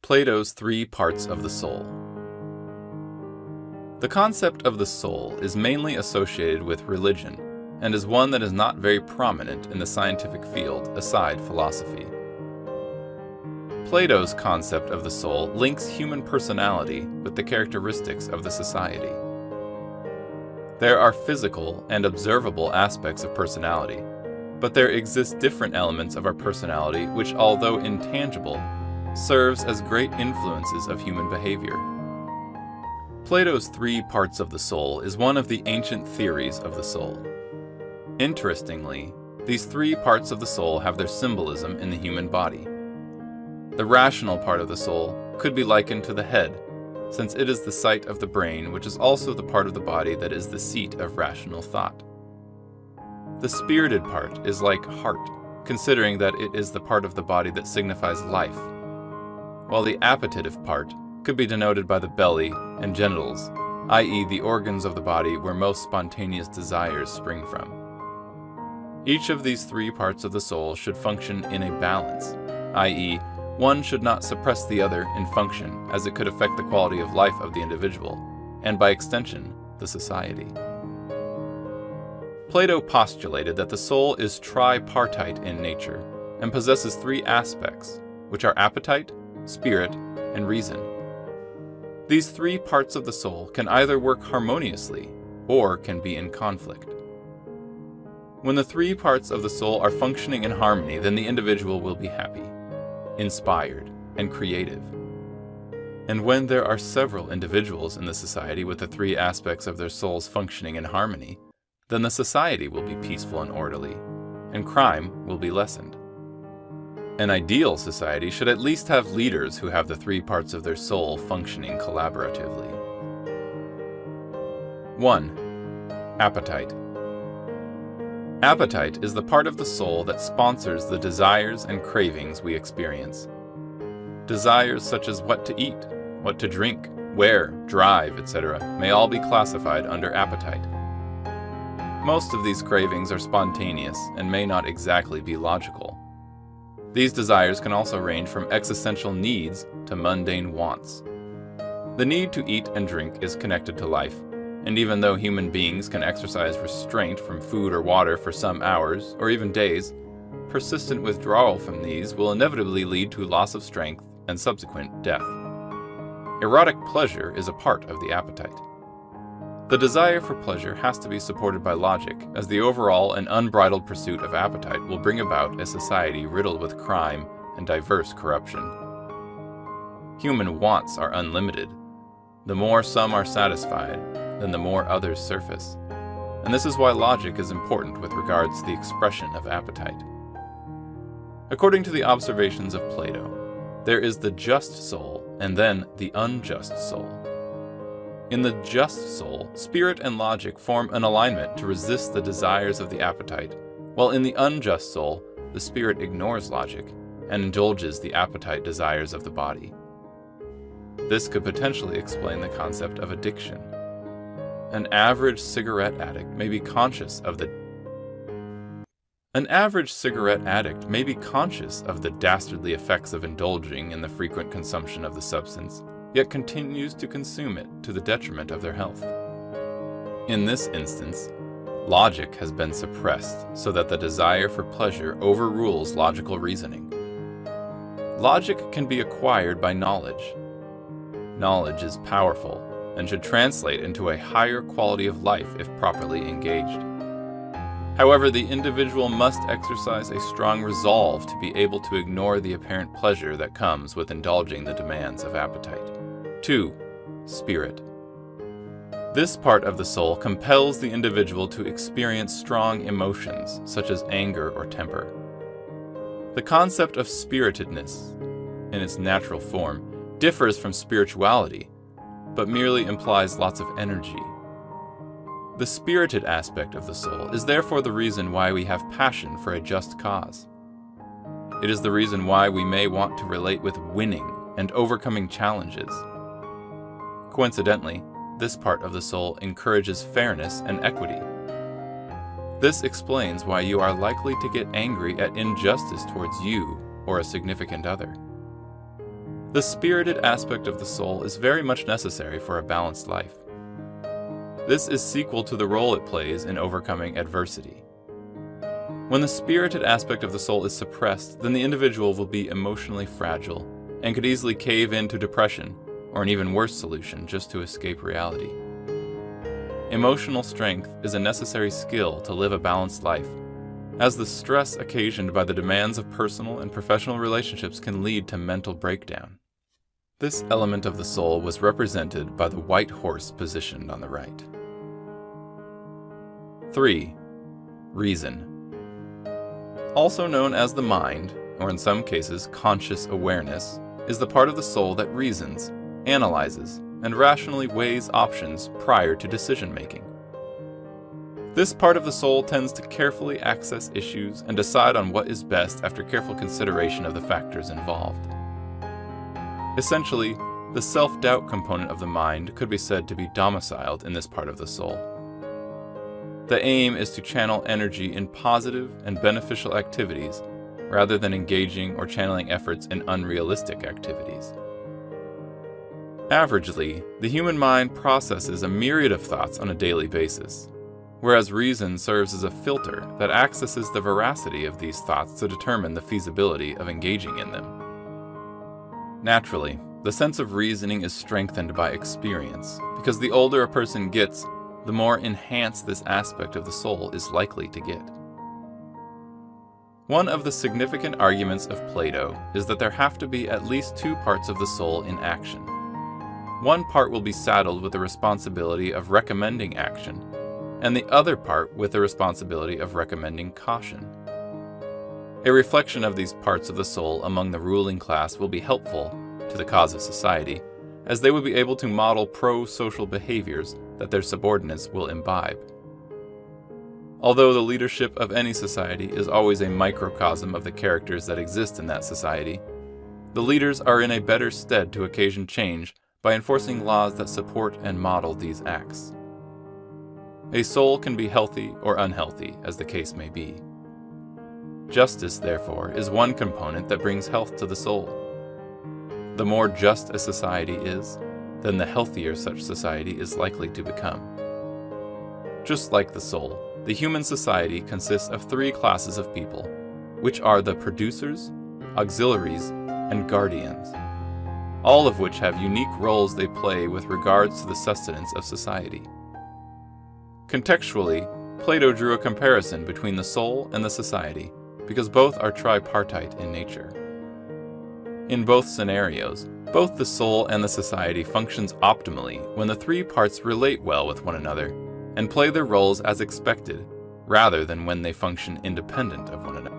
Plato's three parts of the soul. The concept of the soul is mainly associated with religion, and is one that is not very prominent in the scientific field aside philosophy. Plato's concept of the soul links human personality with the characteristics of the society. There are physical and observable aspects of personality, but there exist different elements of our personality which, although intangible, serves as great influences of human behavior. Plato's three parts of the soul is one of the ancient theories of the soul. Interestingly, these three parts of the soul have their symbolism in the human body. The rational part of the soul could be likened to the head, since it is the site of the brain, which is also the part of the body that is the seat of rational thought. The spirited part is like heart, considering that it is the part of the body that signifies life, while the appetitive part could be denoted by the belly and genitals, i.e. the organs of the body where most spontaneous desires spring from. Each of these three parts of the soul should function in a balance, i.e. one should not suppress the other in function, as it could affect the quality of life of the individual, and by extension, the society. Plato postulated that the soul is tripartite in nature, and possesses three aspects, which are appetite, spirit, and reason. These three parts of the soul can either work harmoniously, or can be in conflict. When the three parts of the soul are functioning in harmony, then the individual will be happy, inspired, and creative. And when there are several individuals in the society with the three aspects of their souls functioning in harmony, then the society will be peaceful and orderly, and crime will be lessened. An ideal society should at least have leaders who have the three parts of their soul functioning collaboratively. 1. Appetite. Appetite is the part of the soul that sponsors the desires and cravings we experience. Desires such as what to eat, what to drink, where, drive, etc. may all be classified under appetite. Most of these cravings are spontaneous and may not exactly be logical. These desires can also range from existential needs to mundane wants. The need to eat and drink is connected to life, and even though human beings can exercise restraint from food or water for some hours or even days, persistent withdrawal from these will inevitably lead to loss of strength and subsequent death. Erotic pleasure is a part of the appetite. The desire for pleasure has to be supported by logic, as the overall and unbridled pursuit of appetite will bring about a society riddled with crime and diverse corruption. Human wants are unlimited. The more some are satisfied, then the more others surface. And this is why logic is important with regards to the expression of appetite. According to the observations of Plato, there is the just soul and then the unjust soul. In the just soul, spirit and logic form an alignment to resist the desires of the appetite, while in the unjust soul, the spirit ignores logic and indulges the appetite desires of the body. This could potentially explain the concept of addiction. An average cigarette addict may be conscious of the dastardly effects of indulging in the frequent consumption of the substance, yet continues to consume it to the detriment of their health. In this instance, logic has been suppressed so that the desire for pleasure overrules logical reasoning. Logic can be acquired by knowledge. Knowledge is powerful and should translate into a higher quality of life if properly engaged. However, the individual must exercise a strong resolve to be able to ignore the apparent pleasure that comes with indulging the demands of appetite. 2. Spirit. This part of the soul compels the individual to experience strong emotions, such as anger or temper. The concept of spiritedness, in its natural form, differs from spirituality, but merely implies lots of energy. The spirited aspect of the soul is therefore the reason why we have passion for a just cause. It is the reason why we may want to relate with winning and overcoming challenges. Coincidentally, this part of the soul encourages fairness and equity. This explains why you are likely to get angry at injustice towards you or a significant other. The spirited aspect of the soul is very much necessary for a balanced life. This is sequel to the role it plays in overcoming adversity. When the spirited aspect of the soul is suppressed, then the individual will be emotionally fragile and could easily cave into depression or an even worse solution just to escape reality. Emotional strength is a necessary skill to live a balanced life, as the stress occasioned by the demands of personal and professional relationships can lead to mental breakdown. This element of the soul was represented by the white horse positioned on the right. 3. Reason. Also known as the mind, or in some cases conscious awareness, is the part of the soul that reasons, analyzes, and rationally weighs options prior to decision-making. This part of the soul tends to carefully access issues and decide on what is best after careful consideration of the factors involved. Essentially, the self-doubt component of the mind could be said to be domiciled in this part of the soul. The aim is to channel energy in positive and beneficial activities rather than engaging or channeling efforts in unrealistic activities. Averagely, the human mind processes a myriad of thoughts on a daily basis, whereas reason serves as a filter that accesses the veracity of these thoughts to determine the feasibility of engaging in them. Naturally, the sense of reasoning is strengthened by experience, because the older a person gets, the more enhanced this aspect of the soul is likely to get. One of the significant arguments of Plato is that there have to be at least two parts of the soul in action. One part will be saddled with the responsibility of recommending action, and the other part with the responsibility of recommending caution. A reflection of these parts of the soul among the ruling class will be helpful to the cause of society, as they will be able to model pro-social behaviors that their subordinates will imbibe. Although the leadership of any society is always a microcosm of the characters that exist in that society, the leaders are in a better stead to occasion change by enforcing laws that support and model these acts. A soul can be healthy or unhealthy, as the case may be. Justice, therefore, is one component that brings health to the soul. The more just a society is, then the healthier such society is likely to become. Just like the soul, the human society consists of three classes of people, which are the producers, auxiliaries, and guardians, all of which have unique roles they play with regards to the sustenance of society. Contextually, Plato drew a comparison between the soul and the society, because both are tripartite in nature. In both scenarios, both the soul and the society functions optimally when the three parts relate well with one another and play their roles as expected, rather than when they function independent of one another.